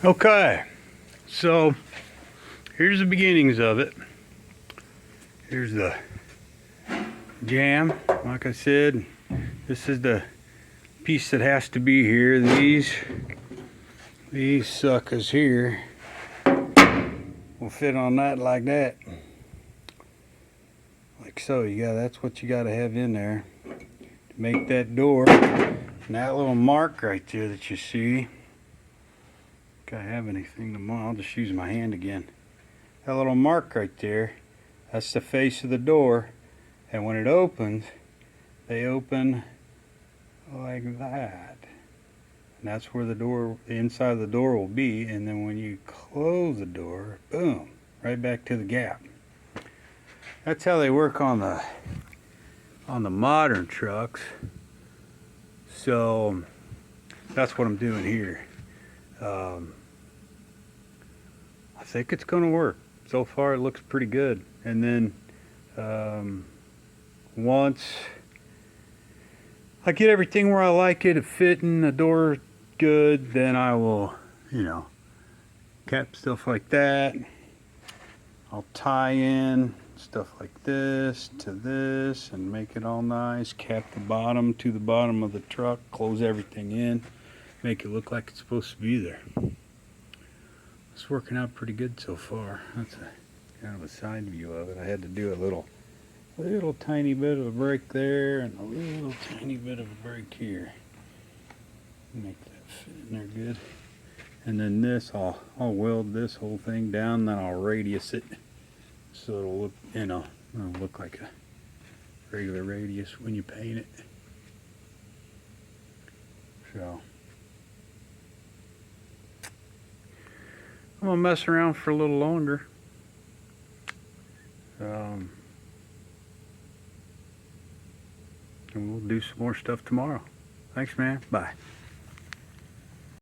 Okay, so here's the beginnings of it. Here's the jam. Like I said, this is the piece that has to be here. These suckers here will fit on that like that. Like so. That's what you gotta have in there to make that door. And that little mark right there that you see. If I have anything tomorrow, I'll just use my hand again. That little mark right there, that's the face of the door. And when it opens, they open like that. And that's where the inside of the door will be. And then when you close the door, boom, right back to the gap. That's how they work on the modern trucks. So that's what I'm doing here. I think it's going to work. So far it looks pretty good. And then once I get everything where I like it, fitting the door good, then I will, cap stuff like that. I'll tie in stuff like this to this and make it all nice. Cap the bottom to the bottom of the truck, close everything in, make it look like it's supposed to be there. It's working out pretty good so far. That's a kind of a side view of it. I had to do a little tiny bit of a break there and a little tiny bit of a break here. Make that fit in there good. And then this, I'll weld this whole thing down, then I'll radius it so it'll look, it'll look like a regular radius when you paint it. So I'm gonna mess around for a little longer. And we'll do some more stuff tomorrow. Thanks, man. Bye.